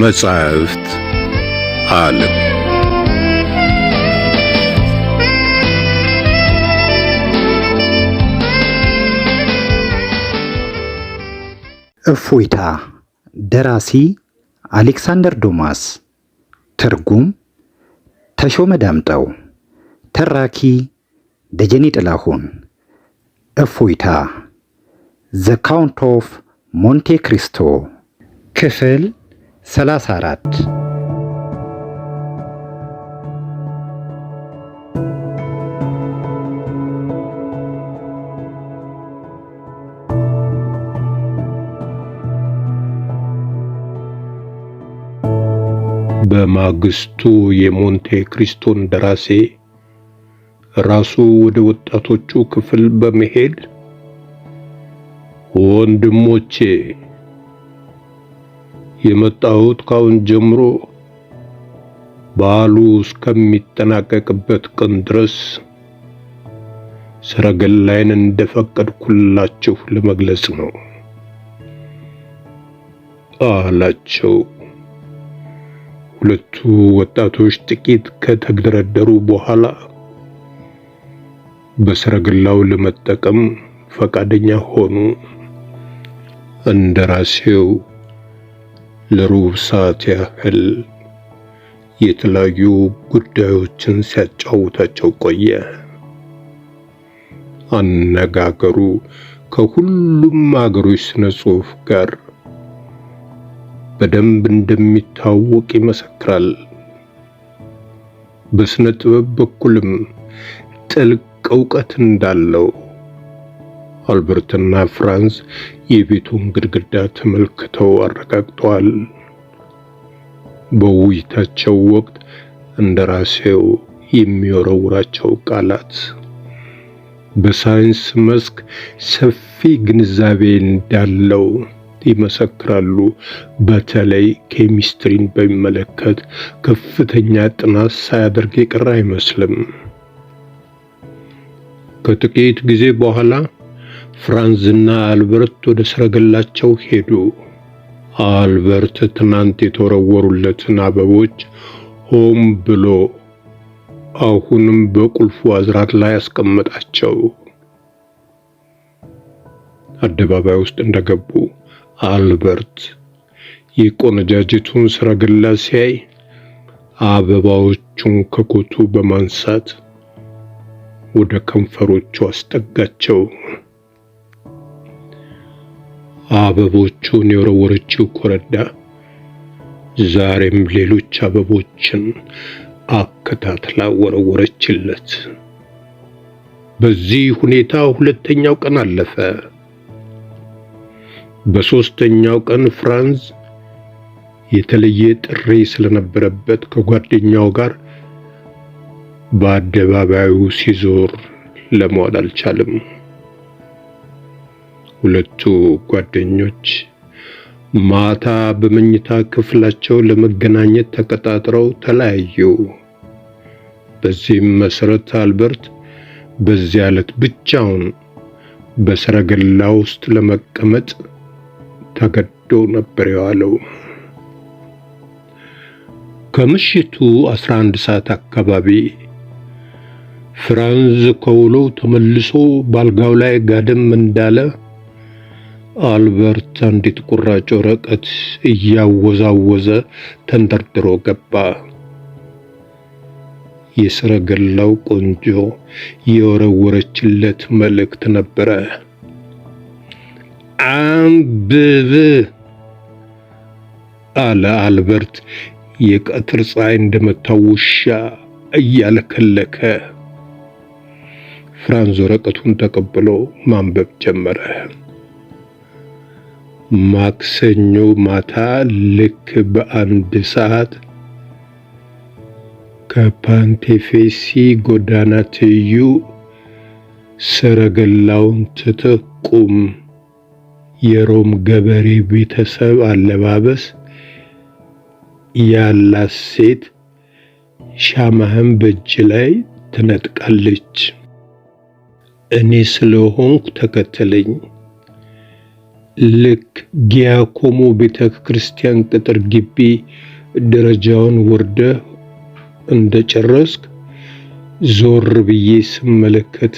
የመጻሕፍት ዓለም እፎይታ። ደራሲ አሌክሳንደር ዱማስ። ትርጉም ተሾመ ዳምጠው። ተራኪ ደጀኔ ጥላሁን። እፎይታ ዘ ካውንት ኦፍ ሞንቴ ክሪስቶ ክፍል 34። በማግስቱ የሞንቴ ክሪስቶን ደራሲ ራሱ ወደ ወጣቶቹ ክፍል በመሄድ ወንድሞቼ፣ የመጣሁት ካሁን ጀምሮ በዓሉ እስከሚጠናቀቅበት ቀን ድረስ ሰረገላዬን እንደፈቀድኩላችሁ ለመግለጽ ነው አላቸው። ሁለቱ ወጣቶች ጥቂት ከተግደረደሩ በኋላ በሰረገላው ለመጠቀም ፈቃደኛ ሆኑ። እንደራሴው ለሩብ ሰዓት ያህል የተለያዩ ጉዳዮችን ሲያጫውታቸው ቆየ። አነጋገሩ ከሁሉም አገሮች ስነ ጽሑፍ ጋር በደንብ እንደሚታወቅ ይመሰክራል። በስነ ጥበብ በኩልም ጥልቅ ዕውቀት እንዳለው አልበርትና ፍራንስ የቤቱን ግድግዳ ተመልክተው አረጋግጠዋል። በውይይታቸው ወቅት እንደራሴው የሚወረውራቸው ቃላት በሳይንስ መስክ ሰፊ ግንዛቤ እንዳለው ይመሰክራሉ። በተለይ ኬሚስትሪን በሚመለከት ከፍተኛ ጥናት ሳያደርግ የቀረ አይመስልም። ከጥቂት ጊዜ በኋላ ፍራንዝና አልበርት ወደ ሰረገላቸው ሄዱ። አልበርት ትናንት የተወረወሩለትን አበቦች ሆም ብሎ አሁንም በቁልፉ አዝራር ላይ ያስቀመጣቸው። አደባባይ ውስጥ እንደገቡ አልበርት የቆነጃጅቱን ሰረገላ ሲያይ አበባዎቹን ከኮቱ በማንሳት ወደ ከንፈሮቹ አስጠጋቸው። አበቦቹን የወረወረችው ኮረዳ ዛሬም ሌሎች አበቦችን አከታትላ ወረወረችለት። በዚህ ሁኔታ ሁለተኛው ቀን አለፈ። በሶስተኛው ቀን ፍራንዝ የተለየ ጥሪ ስለነበረበት ከጓደኛው ጋር በአደባባዩ ሲዞር ለመዋል አልቻለም። ሁለቱ ጓደኞች ማታ በመኝታ ክፍላቸው ለመገናኘት ተቀጣጥረው ተለያዩ። በዚህም መሰረት አልበርት በዚያ ዕለት ብቻውን በሰረገላ ውስጥ ለመቀመጥ ተገዶ ነበር የዋለው። ከምሽቱ 11 ሰዓት አካባቢ ፍራንዝ ከውሎው ተመልሶ ባልጋው ላይ ጋደም እንዳለ አልበርት አንዲት ቁራጭ ወረቀት እያወዛወዘ ተንደርድሮ ገባ። የሰረገላው ቆንጆ የወረወረችለት መልእክት ነበረ። አንብብ አለ አልበርት የቀትር ፀሐይ እንደመታው ውሻ እያለከለከ። ፍራንዝ ወረቀቱን ተቀብሎ ማንበብ ጀመረ። ማክሰኞ ማታ ልክ በ1 ሰዓት ከፓንቴፌሲ ጎዳና ትይዩ ሰረገላውን ትተቁም። የሮም ገበሬ ቤተሰብ አለባበስ ያላት ሴት ሻማህን በእጅ ላይ ትነጥቃለች። እኔ ስለሆንኩ ተከተለኝ። ልክ ጊያኮሞ ቤተ ክርስቲያን ቅጥር ግቢ ደረጃውን ወርደህ እንደጨረስክ ዞር ብዬ ስመለከት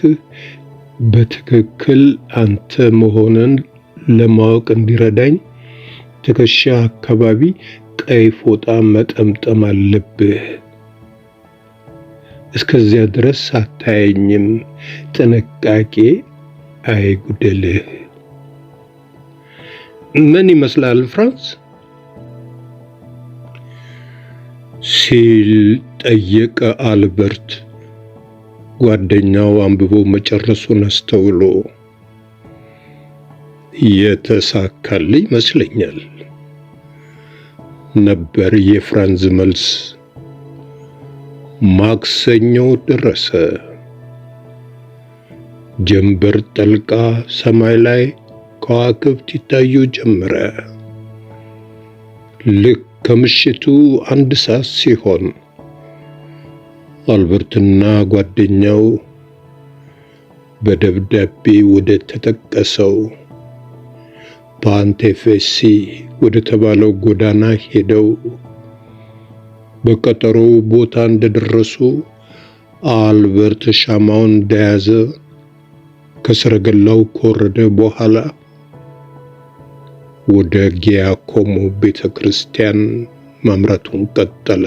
በትክክል አንተ መሆንን ለማወቅ እንዲረዳኝ ትከሻ አካባቢ ቀይ ፎጣ መጠምጠም አለብህ። እስከዚያ ድረስ አታየኝም። ጥንቃቄ አይጉደልህ። ምን ይመስላል ፍራንስ? ሲል ጠየቀ አልበርት ጓደኛው አንብቦ መጨረሱን አስተውሎ። የተሳካልኝ ይመስለኛል ነበር የፍራንዝ መልስ። ማክሰኞ ደረሰ። ጀንበር ጠልቃ ሰማይ ላይ ከዋክብት ይታዩ ጀመረ። ልክ ከምሽቱ 1 ሰዓት ሲሆን አልበርትና ጓደኛው በደብዳቤ ወደ ተጠቀሰው ፓንቴፌሲ ወደ ተባለው ጎዳና ሄደው በቀጠሮው ቦታ እንደደረሱ አልበርት ሻማውን እንደያዘ ከሰረገላው ከወረደ በኋላ ወደ ጊያኮሞ ቤተ ክርስቲያን ማምራቱን ቀጠለ።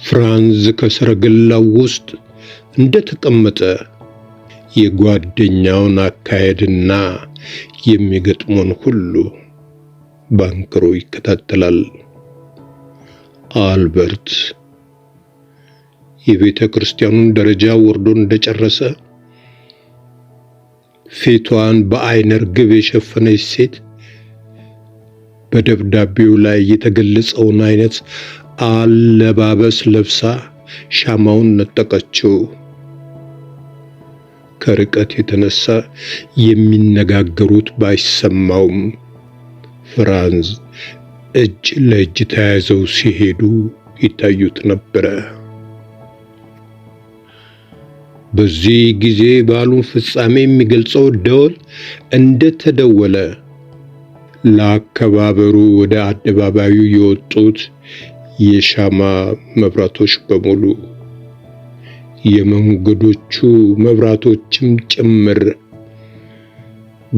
ፍራንዝ ከሰረገላው ውስጥ እንደተቀመጠ የጓደኛውን አካሄድና የሚገጥመውን ሁሉ ባንክሮ ይከታተላል። አልበርት የቤተ ክርስቲያኑን ደረጃ ወርዶ እንደጨረሰ ፊቷን በአይነ ርግብ የሸፈነች ሴት በደብዳቤው ላይ የተገለጸውን አይነት አለባበስ ለብሳ ሻማውን ነጠቀችው። ከርቀት የተነሳ የሚነጋገሩት ባይሰማውም ፍራንዝ እጅ ለእጅ ተያይዘው ሲሄዱ ይታዩት ነበረ። በዚህ ጊዜ በዓሉን ፍጻሜ የሚገልጸው ደወል እንደተደወለ ለአከባበሩ ወደ አደባባዩ የወጡት የሻማ መብራቶች በሙሉ የመንገዶቹ መብራቶችም ጭምር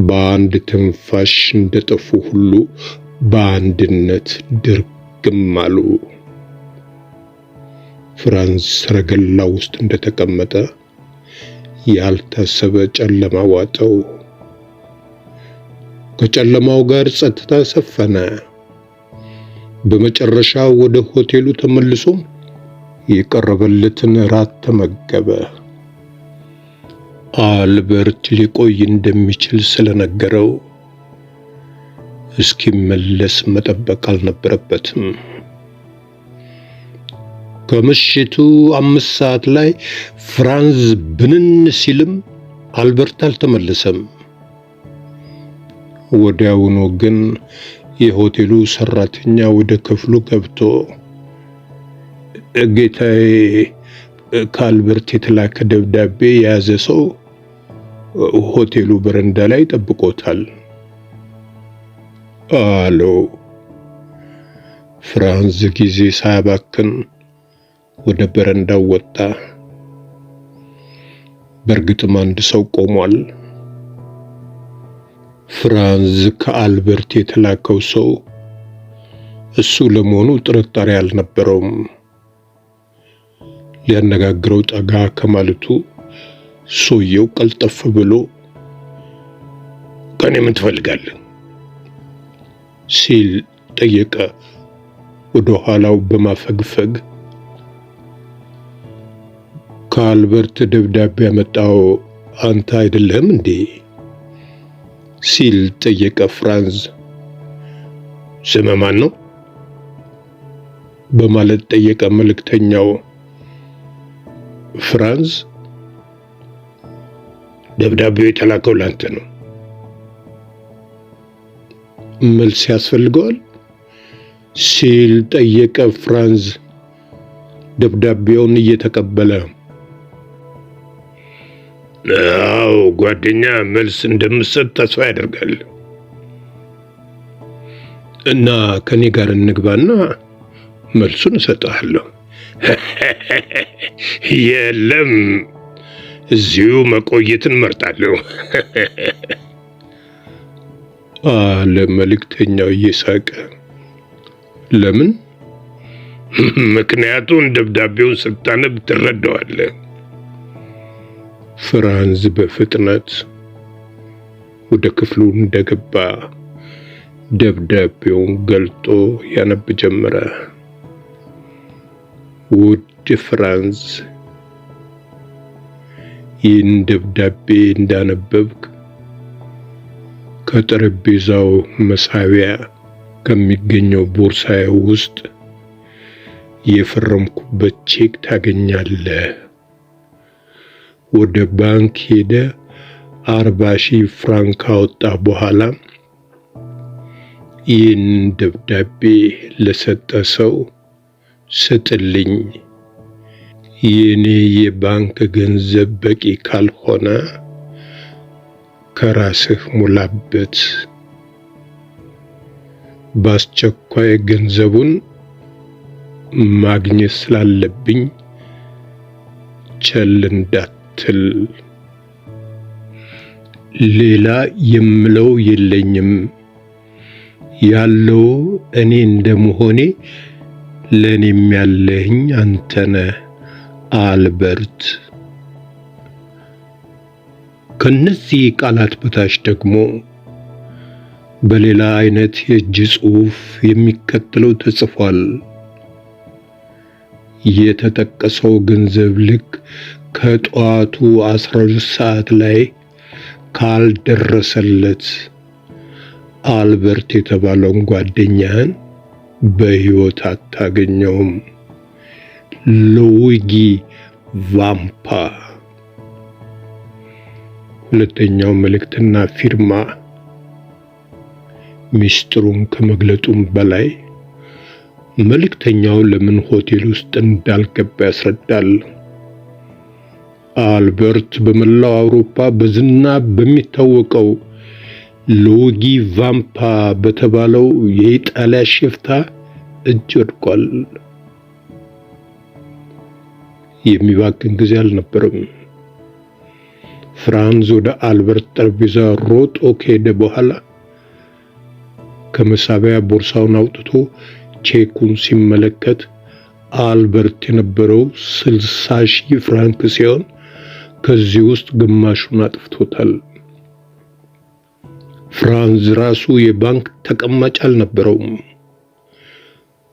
በአንድ ትንፋሽ እንደጠፉ ሁሉ በአንድነት ድርግም አሉ። ፍራንዝ ሰረገላ ውስጥ እንደተቀመጠ ያልታሰበ ጨለማ ዋጠው። ከጨለማው ጋር ጸጥታ ሰፈነ። በመጨረሻ ወደ ሆቴሉ ተመልሶ የቀረበለትን ራት ተመገበ። አልበርት ሊቆይ እንደሚችል ስለነገረው እስኪመለስ መጠበቅ አልነበረበትም። ከምሽቱ 5 ሰዓት ላይ ፍራንዝ ብንን ሲልም አልበርት አልተመለሰም። ወዲያውኑ ግን የሆቴሉ ሰራተኛ ወደ ክፍሉ ገብቶ ጌታዬ፣ ከአልበርት የተላከ ደብዳቤ የያዘ ሰው ሆቴሉ በረንዳ ላይ ጠብቆታል አለው። ፍራንዝ ጊዜ ሳያባክን ወደ በረንዳው ወጣ። በእርግጥም አንድ ሰው ቆሟል። ፍራንዝ ከአልበርት የተላከው ሰው እሱ ለመሆኑ ጥርጣሬ አልነበረውም። ሊያነጋግረው ጠጋ ከማለቱ ሰውየው ቀልጠፍ ብሎ ከኔ ምን ትፈልጋለህ ሲል ጠየቀ። ወደ ኋላው በማፈግፈግ ከአልበርት ደብዳቤ ያመጣው አንተ አይደለህም እንዴ ሲል ጠየቀ ፍራንዝ። ስምህ ማን ነው በማለት ጠየቀ መልእክተኛው። ፍራንዝ ደብዳቤው የተላከው ላንተ ነው። መልስ ያስፈልገዋል ሲል ጠየቀ ፍራንዝ ደብዳቤውን እየተቀበለ። አዎ ጓደኛ መልስ እንደምትሰጥ ተስፋ ያደርጋል። እና ከኔ ጋር እንግባና መልሱን እሰጥሃለሁ። የለም እዚሁ መቆየትን መርጣለሁ አለ መልእክተኛው እየሳቀ። ለምን? ምክንያቱም ደብዳቤውን ስታነብ ትረዳዋለህ። ፍራንዝ በፍጥነት ወደ ክፍሉ እንደገባ ደብዳቤውን ገልጦ ያነብ ጀመረ። ውድ ፍራንዝ፣ ይህን ደብዳቤ እንዳነበብክ ከጠረጴዛው መሳቢያ ከሚገኘው ቦርሳዬ ውስጥ የፈረምኩበት ቼክ ታገኛለህ። ወደ ባንክ ሄደ 40,000 ፍራንክ ካወጣ በኋላ ይህን ደብዳቤ ለሰጠ ሰው ስጥልኝ። የኔ የባንክ ገንዘብ በቂ ካልሆነ ከራስህ ሙላበት። በአስቸኳይ ገንዘቡን ማግኘት ስላለብኝ ቸል እንዳትል። ሌላ የምለው የለኝም። ያለው እኔ እንደመሆኔ ለኔም ያለህኝ አንተነህ አልበርት። ከነዚህ ቃላት በታች ደግሞ በሌላ አይነት የእጅ ጽሑፍ የሚከተለው ተጽፏል። የተጠቀሰው ገንዘብ ልክ ከጠዋቱ 12 ሰዓት ላይ ካልደረሰለት አልበርት የተባለውን ጓደኛህን በሕይወት አታገኘውም። ሉዊጊ ቫምፓ። ሁለተኛው መልእክትና ፊርማ ሚስጥሩን ከመግለጡም በላይ መልእክተኛው ለምን ሆቴል ውስጥ እንዳልገባ ያስረዳል። አልበርት በመላው አውሮፓ በዝና በሚታወቀው ሉዊጊ ቫምፓ በተባለው የኢጣሊያ ሽፍታ እጅ ወድቋል። የሚባክን ጊዜ አልነበረም። ፍራንዝ ወደ አልበርት ጠረጴዛ ሮጦ ከሄደ በኋላ ከመሳቢያ ቦርሳውን አውጥቶ ቼኩን ሲመለከት አልበርት የነበረው 60,000 ፍራንክ ሲሆን ከዚህ ውስጥ ግማሹን አጥፍቶታል። ፍራንዝ ራሱ የባንክ ተቀማጭ አልነበረውም።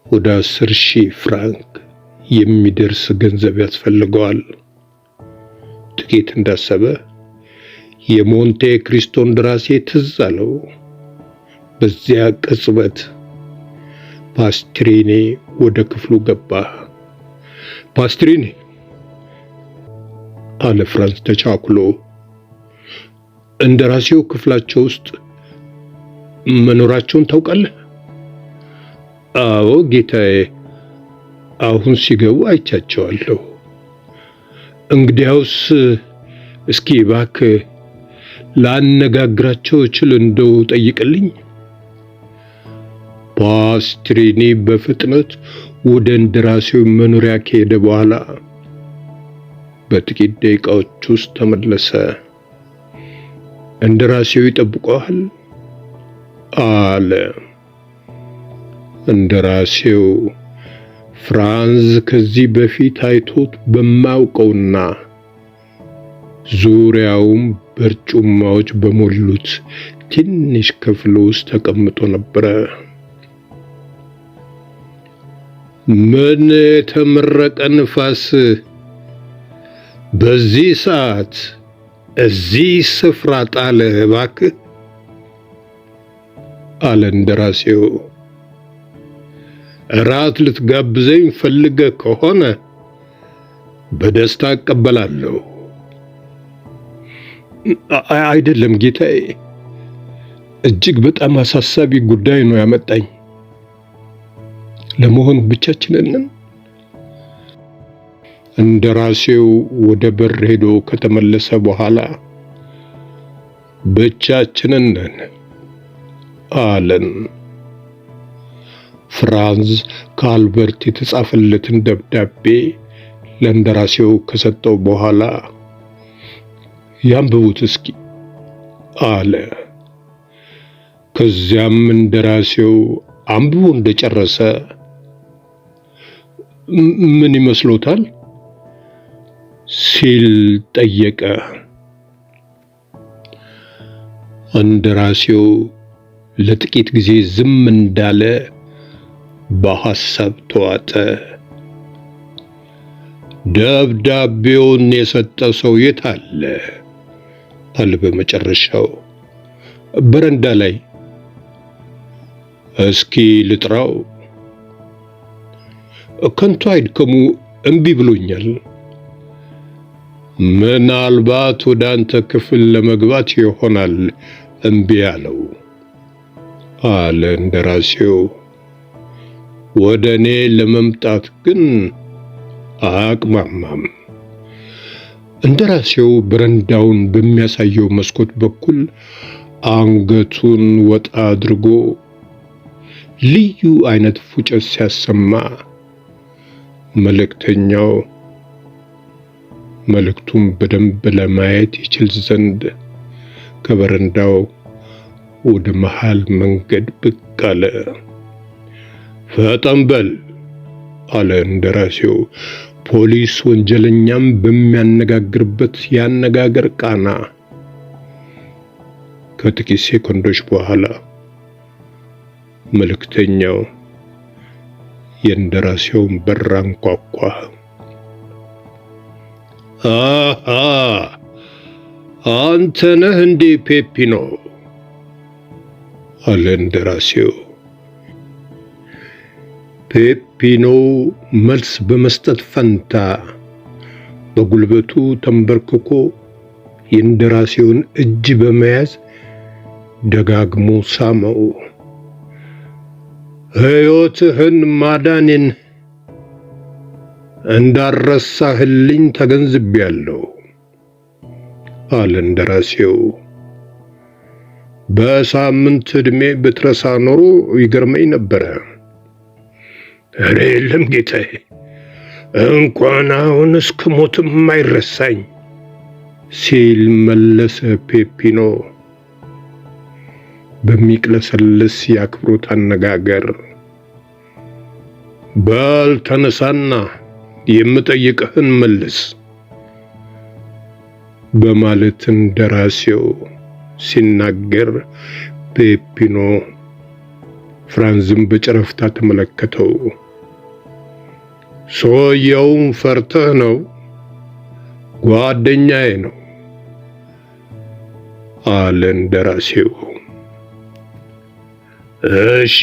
ወደ 10,000 ፍራንክ የሚደርስ ገንዘብ ያስፈልገዋል። ጥቂት እንዳሰበ የሞንቴ ክሪስቶን ደራሲ ትዝ አለው። በዚያ ቅጽበት ፓስትሪኒ ወደ ክፍሉ ገባ። ፓስትሪኒ አለ ፍራንዝ ተቻኩሎ። እንደራሴው ክፍላቸው ውስጥ መኖራቸውን ታውቃለህ? አዎ ጌታዬ፣ አሁን ሲገቡ አይቻቸዋለሁ። እንግዲያውስ እስኪ እባክህ ላነጋግራቸው እችል እንደው ጠይቅልኝ። ፓስትሪኒ በፍጥነት ወደ እንደራሴው መኖሪያ ከሄደ በኋላ በጥቂት ደቂቃዎች ውስጥ ተመለሰ። እንደራሴው ይጠብቀዋል አለ። እንደራሴው ፍራንዝ ከዚህ በፊት አይቶት በማያውቀውና ዙሪያውም በርጩማዎች በሞሉት ትንሽ ክፍል ውስጥ ተቀምጦ ነበረ። ምን የተመረቀ ንፋስ በዚህ ሰዓት እዚህ ስፍራ ጣለ እባክህ አለ እንደራሴው። እራት ልትጋብዘኝ ፈልገህ ከሆነ በደስታ እቀበላለሁ። አይደለም ጌታዬ፣ እጅግ በጣም አሳሳቢ ጉዳይ ነው ያመጣኝ። ለመሆኑ ብቻችንን ነን? እንደራሴው ወደ በር ሄዶ ከተመለሰ በኋላ ብቻችንን ነን አለን። ፍራንዝ ከአልበርት የተጻፈለትን ደብዳቤ ለእንደራሴው ከሰጠው በኋላ ያንብቡት እስኪ አለ። ከዚያም እንደራሴው አንብቦ እንደጨረሰ ምን ይመስሎታል ሲል ጠየቀ። እንደራሴው ለጥቂት ጊዜ ዝም እንዳለ በሐሳብ ተዋጠ። ደብዳቤውን የሰጠ ሰው የት አለ? አለ በመጨረሻው። በረንዳ ላይ። እስኪ ልጥራው። ከንቱ አይድከሙ፣ እምቢ ብሎኛል። ምናልባት ወደ አንተ ክፍል ለመግባት ይሆናል እምቢ ያለው አለ እንደራሴው። ወደ እኔ ለመምጣት ግን አቅማማም። እንደራሴው በረንዳውን በሚያሳየው መስኮት በኩል አንገቱን ወጣ አድርጎ ልዩ አይነት ፉጨት ሲያሰማ መልእክተኛው መልእክቱን በደንብ ለማየት ይችል ዘንድ ከበረንዳው ወደ መሃል መንገድ ብቅ አለ። ፈጠን በል አለ እንደራሴው ፖሊስ ወንጀለኛም በሚያነጋግርበት ያነጋገር ቃና። ከጥቂት ሴኮንዶች በኋላ መልእክተኛው የእንደራሴውን በር አንኳኳ። አሃ አንተ ነህ እንዴ ፔፒኖ? አለ እንደራሴው። ፔፒኖ መልስ በመስጠት ፈንታ በጉልበቱ ተንበርክኮ የእንደራሴውን እጅ በመያዝ ደጋግሞ ሳመው። ሕይወትህን ማዳኔን እንዳረሳህልኝ ተገንዝቤያለሁ አለ እንደራሴው። በሳምንት ዕድሜ ብትረሳ ኖሮ ይገርመኝ ነበረ። ኧረ የለም ጌታዬ፣ እንኳን አሁን እስክሞትም አይረሳኝ ሲል መለሰ ፔፒኖ በሚቅለሰልስ የአክብሮት አነጋገር። በል ተነሳና የምጠይቅህን መልስ በማለት እንደራሴው ሲናገር ፔፒኖ ፍራንዝም በጨረፍታ ተመለከተው። ሰውየውን ፈርተህ ነው? ጓደኛዬ ነው አለ እንደራሴው። እሺ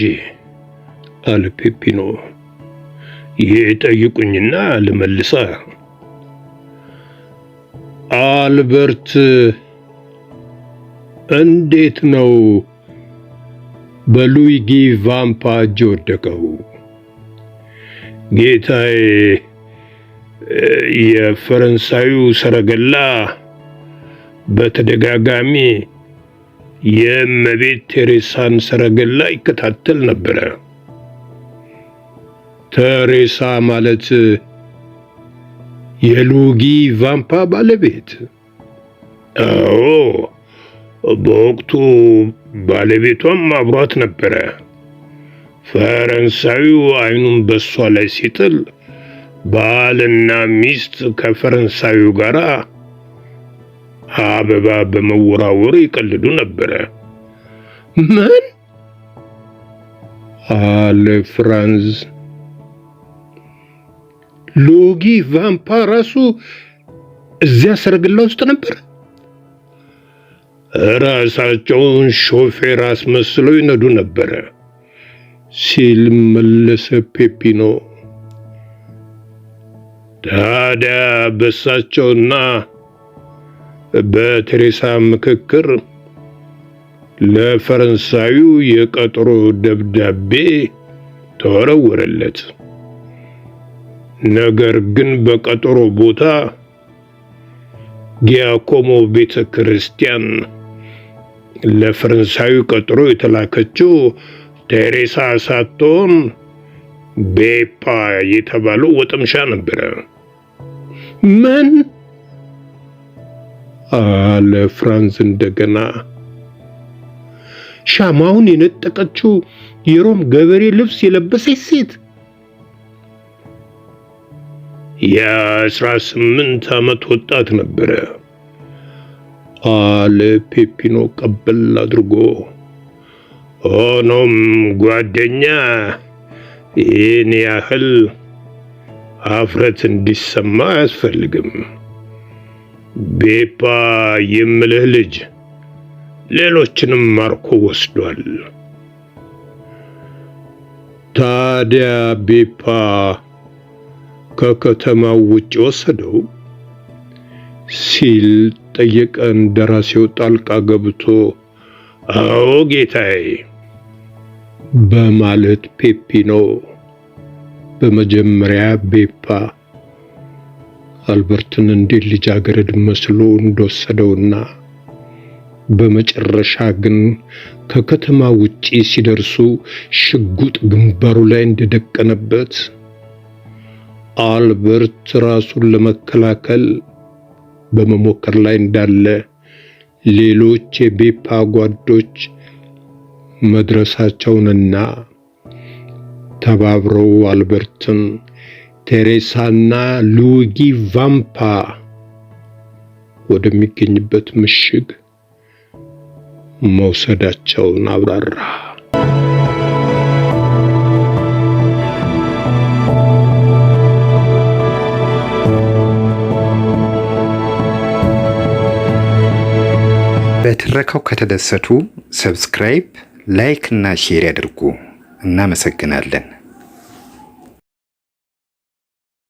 አለ ፔፒኖ። ይጠይቁኝና ልመልሳ። አልበርት እንዴት ነው በሉዊጊ ቫምፓ እጅ ወደቀው? ጌታዬ፣ የፈረንሳዩ ሰረገላ በተደጋጋሚ የእመቤት ቴሬሳን ሰረገላ ይከታተል ነበረ። ቴሬሳ ማለት የሉዊጊ ቫምፓ ባለቤት? አዎ፣ በወቅቱ ባለቤቷም አብሯት ነበረ። ፈረንሳዩ አይኑን በሷ ላይ ሲጥል ባልና ሚስት ከፈረንሳዩ ጋር አበባ በመወራወር ይቀልዱ ነበረ። ምን አለ ፍራንዝ። ሉዊጊ ቫምፓ ራሱ እዚያ ሰረገላ ውስጥ ነበር? ራሳቸውን ሾፌር አስመስለው ይነዱ ነበረ ሲል መለሰ ፔፒኖ። ታዲያ በሳቸውና በቴሬሳ ምክክር ለፈረንሳዩ የቀጠሮ ደብዳቤ ተወረወረለት። ነገር ግን በቀጠሮ ቦታ ጊያኮሞ ቤተ ክርስቲያን ለፈረንሳዩ ቀጠሮ የተላከችው ቴሬሳ ሳትሆን ቤፓ የተባለው ወጠምሻ ነበረ። ምን አለ ፍራንዝ እንደገና። ሻማውን የነጠቀችው የሮም ገበሬ ልብስ የለበሰች ሴት የ18 ዓመት ወጣት ነበረ አለ ፔፒኖ ቀበል አድርጎ። ሆኖም ጓደኛ ይህን ያህል አፍረት እንዲሰማ አያስፈልግም። ቤፓ የምልህ ልጅ ሌሎችንም ማርኮ ወስዷል። ታዲያ ቤፓ ከከተማው ውጭ ወሰደው ሲል ጠየቀ እንደራሴው ጣልቃ ገብቶ። አዎ ጌታዬ በማለት ፔፒኖ በመጀመሪያ ቤፓ አልበርትን እንዴት ልጃገረድ መስሎ እንደወሰደውና በመጨረሻ ግን ከከተማ ውጪ ሲደርሱ ሽጉጥ ግንባሩ ላይ እንደደቀነበት አልበርት ራሱን ለመከላከል በመሞከር ላይ እንዳለ ሌሎች የቤፓ ጓዶች መድረሳቸውንና ተባብረው አልበርትን ቴሬሳና ሉዊጊ ቫምፓ ወደሚገኝበት ምሽግ መውሰዳቸውን አብራራ። በትረካው ከተደሰቱ ሰብስክራይብ፣ ላይክ እና ሼር ያድርጉ። እናመሰግናለን።